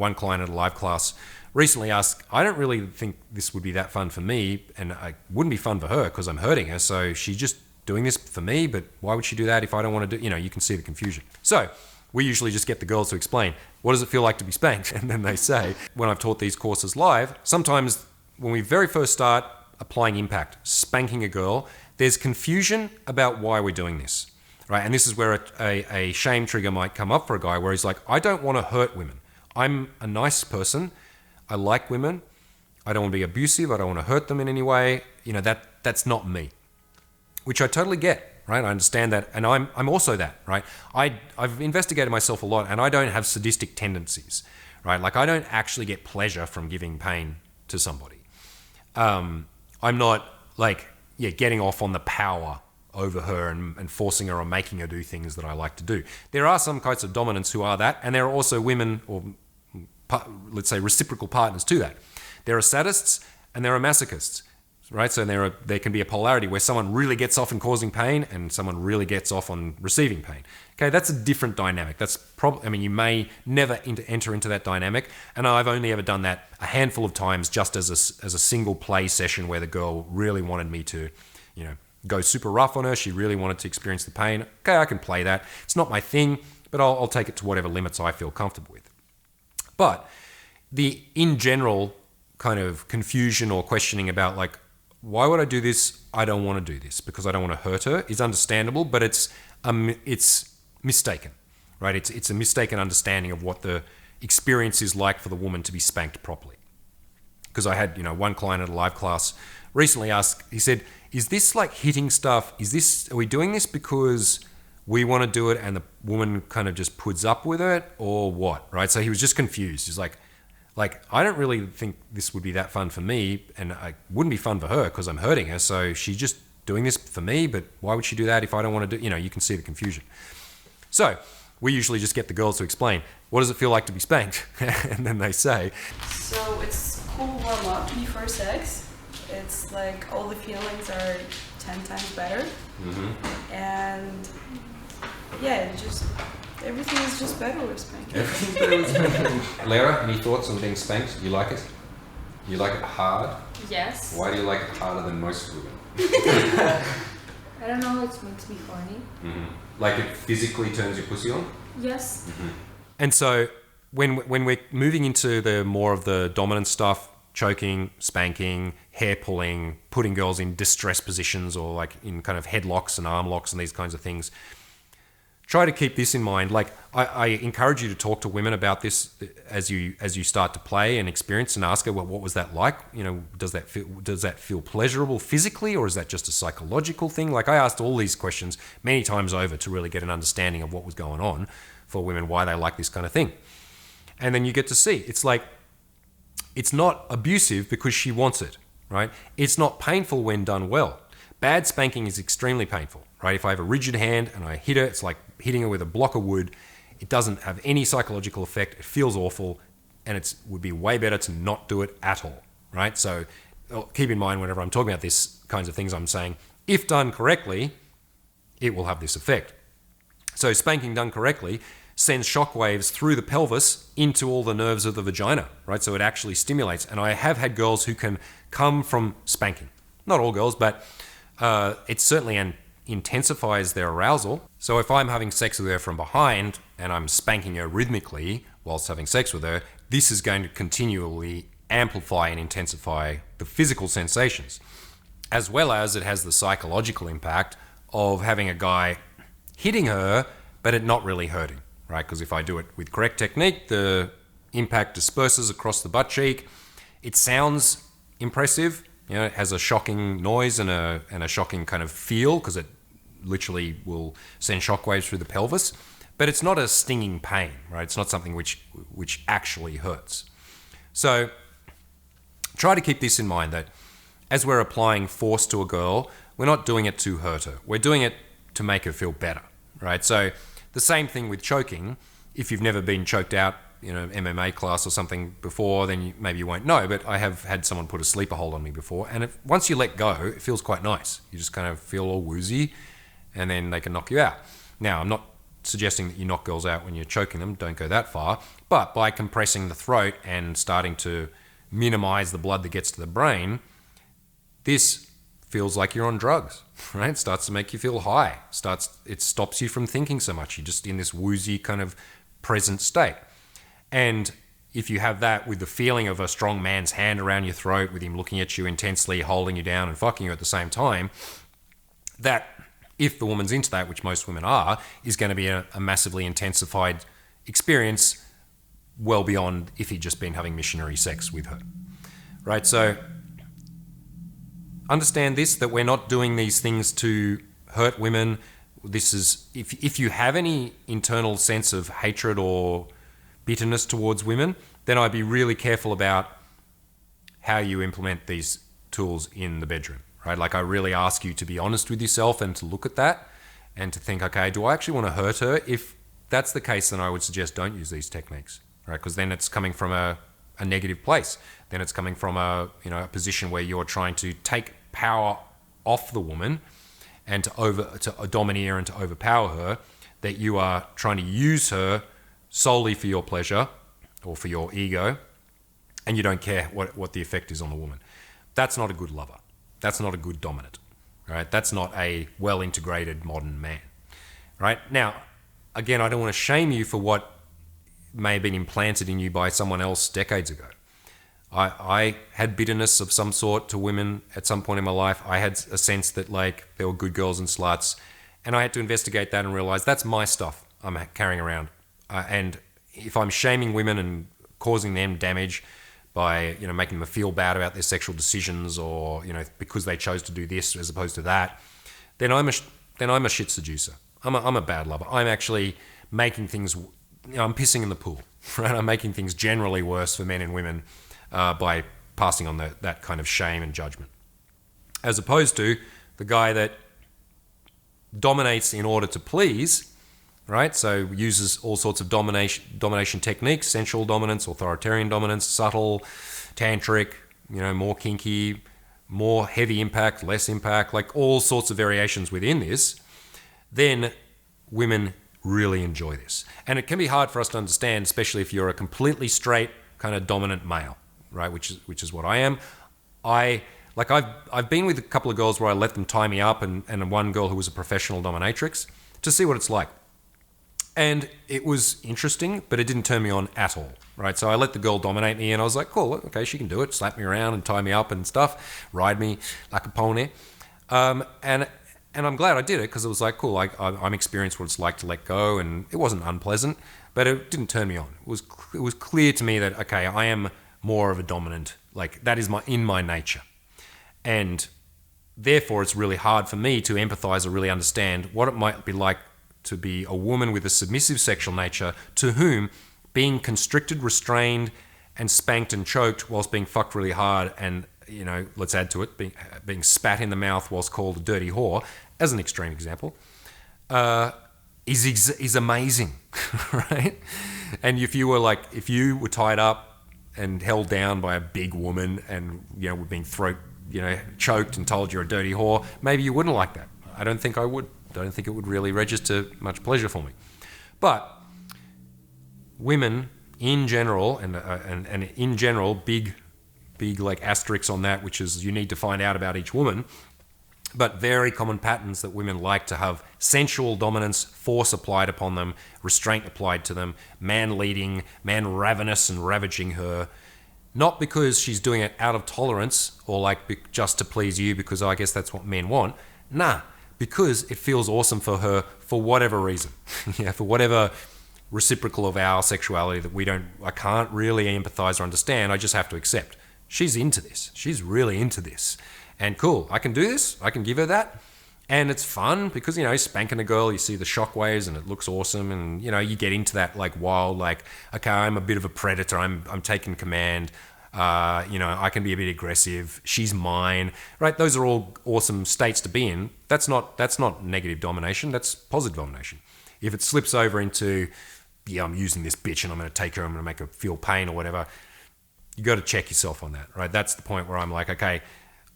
one client at a live class recently asked, I don't really think this would be that fun for me, and it wouldn't be fun for her because I'm hurting her. So she's just doing this for me, but why would she do that if I don't want to do, you can see the confusion. So we usually just get the girls to explain, what does it feel like to be spanked? And then they say, when I've taught these courses live, sometimes when we very first start applying impact, spanking a girl, there's confusion about why we're doing this, right? And this is where a shame trigger might come up for a guy where he's like, I don't want to hurt women. I'm a nice person. I like women. I don't want to be abusive. I don't want to hurt them in any way. That's not me, which I totally get, right? I understand that. And I'm also that, right? I've investigated myself a lot, and I don't have sadistic tendencies, right? Like, I don't actually get pleasure from giving pain to somebody. I'm not getting off on the power over her and forcing her or making her do things that I like to do. There are some kinds of dominants who are that, and there are also women, or let's say reciprocal partners to that. There are sadists and there are masochists, right? So there can be a polarity where someone really gets off on causing pain and someone really gets off on receiving pain. Okay, that's a different dynamic. You may never enter into that dynamic, and I've only ever done that a handful of times, just as a single play session where the girl really wanted me to, go super rough on her. She really wanted to experience the pain. Okay, I can play that. It's not my thing, but I'll take it to whatever limits I feel comfortable with. But the in general kind of confusion or questioning about why would I do this? I don't want to do this because I don't want to hurt her is understandable, but it's mistaken, right? It's a mistaken understanding of what the experience is like for the woman to be spanked properly. Because I had, one client at a live class recently asked, he said, is this like hitting stuff? Are we doing this because we want to do it and the woman kind of just puts up with it, or what, right? So he was just confused. He's like, I don't really think this would be that fun for me, and it wouldn't be fun for her because I'm hurting her. So she's just doing this for me, but why would she do that if I don't want to do, you can see the confusion. So we usually just get the girls to explain, what does it feel like to be spanked? And then they say, so it's cool warm up before sex. It's like all the feelings are 10 times better. Mm-hmm. And yeah, everything is just better with spanking. Everything's better with spanking. Lara, any thoughts on being spanked? You like it? You like it hard? Yes. Why do you like it harder than most women? I don't know, it makes me horny. Mm-hmm. Like it physically turns your pussy on? Yes. Mm-hmm. And so when we're moving into the more of the dominant stuff, choking, spanking, hair pulling, putting girls in distress positions or like in kind of headlocks and arm locks and these kinds of things, try to keep this in mind. Like I encourage you to talk to women about this as you start to play and experience, and ask her, well, what was that like? Does that feel pleasurable physically, or is that just a psychological thing? Like I asked all these questions many times over to really get an understanding of what was going on for women, why they like this kind of thing. And then you get to see, it's like, it's not abusive because she wants it, right? It's not painful when done well. Bad spanking is extremely painful, right? If I have a rigid hand and I hit her, it's like hitting her with a block of wood. It doesn't have any psychological effect. It feels awful, and it would be way better to not do it at all, right? So keep in mind whenever I'm talking about these kinds of things, I'm saying, if done correctly, it will have this effect. So spanking done correctly sends shockwaves through the pelvis into all the nerves of the vagina, right? So it actually stimulates. And I have had girls who can come from spanking. Not all girls, but it certainly intensifies their arousal. So if I'm having sex with her from behind and I'm spanking her rhythmically whilst having sex with her, this is going to continually amplify and intensify the physical sensations, as well as it has the psychological impact of having a guy hitting her, but it not really hurting. Right? Because if I do it with correct technique, the impact disperses across the butt cheek. It sounds impressive. It has a shocking noise and a shocking kind of feel, because it literally will send shockwaves through the pelvis. But it's not a stinging pain, right? It's not something which actually hurts. So try to keep this in mind, that as we're applying force to a girl, we're not doing it to hurt her. We're doing it to make her feel better, right? So the same thing with choking. If you've never been choked out in an MMA class or something before, then maybe you won't know, but I have had someone put a sleeper hold on me before, and once you let go, it feels quite nice. You just kind of feel all woozy, and then they can knock you out. Now, I'm not suggesting that you knock girls out when you're choking them. Don't go that far. But by compressing the throat and starting to minimize the blood that gets to the brain, this feels like you're on drugs, right? It starts to make you feel high. It stops you from thinking so much. You're just in this woozy kind of present state. And if you have that with the feeling of a strong man's hand around your throat, with him looking at you intensely, holding you down and fucking you at the same time, that, if the woman's into that, which most women are, is going to be a massively intensified experience well beyond if he'd just been having missionary sex with her, right? So understand this, that we're not doing these things to hurt women. This is, if you have any internal sense of hatred or bitterness towards women, then I'd be really careful about how you implement these tools in the bedroom, right? Like, I really ask you to be honest with yourself and to look at that and to think, okay, do I actually want to hurt her? If that's the case, then I would suggest don't use these techniques, right? Because then it's coming from a negative place. Then it's coming from a position where you're trying to take power off the woman and to domineer and to overpower her, that you are trying to use her solely for your pleasure or for your ego, and you don't care what the effect is on the woman. That's not a good lover. That's not a good dominant, right? That's not a well-integrated modern man, right? Now, again, I don't want to shame you for what may have been implanted in you by someone else decades ago. I had bitterness of some sort to women at some point in my life. I had a sense that, like, there were good girls and sluts, and I had to investigate that and realize that's my stuff I'm carrying around. And if I'm shaming women and causing them damage by, making them feel bad about their sexual decisions, or, because they chose to do this as opposed to that, then I'm a shit seducer. I'm a bad lover. I'm actually making things, I'm pissing in the pool, right? I'm making things generally worse for men and women by passing on that kind of shame and judgment, as opposed to the guy that dominates in order to please, right? So uses all sorts of domination techniques: sensual dominance, authoritarian dominance, subtle, tantric, more kinky, more heavy impact, less impact, like all sorts of variations within this. Then women really enjoy this. And it can be hard for us to understand, especially if you're a completely straight kind of dominant male, right? Which is what I am. I've been with a couple of girls where I let them tie me up, and one girl who was a professional dominatrix, to see what it's like. And it was interesting, but it didn't turn me on at all, right? So I let the girl dominate me, and I was like, cool, okay, she can do it. Slap me around and tie me up and stuff, ride me like a pony. And I'm glad I did it, because it was like, cool, I'm experienced what it's like to let go, and it wasn't unpleasant, but it didn't turn me on. It was clear to me that, okay, I am more of a dominant, like that is in my nature. And therefore it's really hard for me to empathize or really understand what it might be like to be a woman with a submissive sexual nature, to whom being constricted, restrained, and spanked and choked whilst being fucked really hard, and, let's add to it, being spat in the mouth whilst called a dirty whore, as an extreme example, is amazing, right? And if you were tied up and held down by a big woman and, were being choked and told you're a dirty whore, maybe you wouldn't like that. I don't think I would. I don't think it would really register much pleasure for me. But women in general, and in general, big like asterisks on that, which is you need to find out about each woman, but very common patterns that women like to have: sensual dominance, force applied upon them, restraint applied to them, man leading, man ravenous and ravaging her, not because she's doing it out of tolerance or just to please you, because I guess that's what men want. Nah, because it feels awesome for her for whatever reason. For whatever reciprocal of our sexuality that I can't really empathize or understand. I just have to accept. She's into this. She's really into this. And cool, I can do this. I can give her that. And it's fun because, spanking a girl, you see the shockwaves and it looks awesome. And, you get into that wild, okay, I'm a bit of a predator. I'm taking command. I can be a bit aggressive. She's mine, right? Those are all awesome states to be in. That's not negative domination. That's positive domination. If it slips over into, I'm using this bitch and I'm going to take her, I'm going to make her feel pain or whatever, you got to check yourself on that, right? That's the point where I'm like, okay,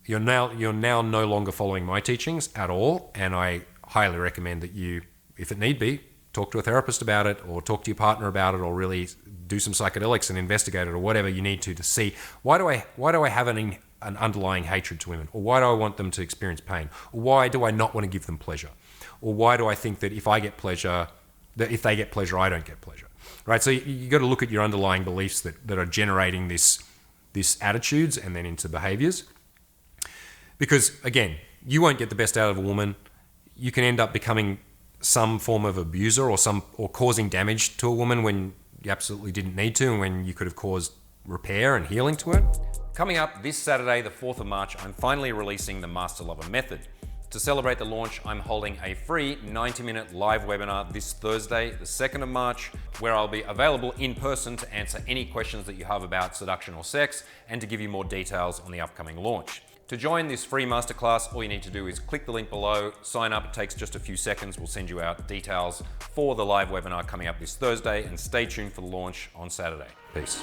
you're now no longer following my teachings at all, and I highly recommend that you, if it need be, talk to a therapist about it, or talk to your partner about it, or really do some psychedelics and investigate it, or whatever you need to see why do I have an underlying hatred to women, or why do I want them to experience pain, or why do I not want to give them pleasure, or why do I think that if they get pleasure, I don't get pleasure, right? So you got to look at your underlying beliefs that are generating this attitudes and then into behaviors. Because again, you won't get the best out of a woman. You can end up becoming some form of abuser or causing damage to a woman when you absolutely didn't need to, and when you could have caused repair and healing to her. Coming up this Saturday, the 4th of March, I'm finally releasing the Master Lover Method. To celebrate the launch, I'm holding a free 90-minute live webinar this Thursday, the 2nd of March, where I'll be available in person to answer any questions that you have about seduction or sex, and to give you more details on the upcoming launch. To join this free masterclass, all you need to do is click the link below, sign up. It takes just a few seconds. We'll send you out details for the live webinar coming up this Thursday, and stay tuned for the launch on Saturday. Peace.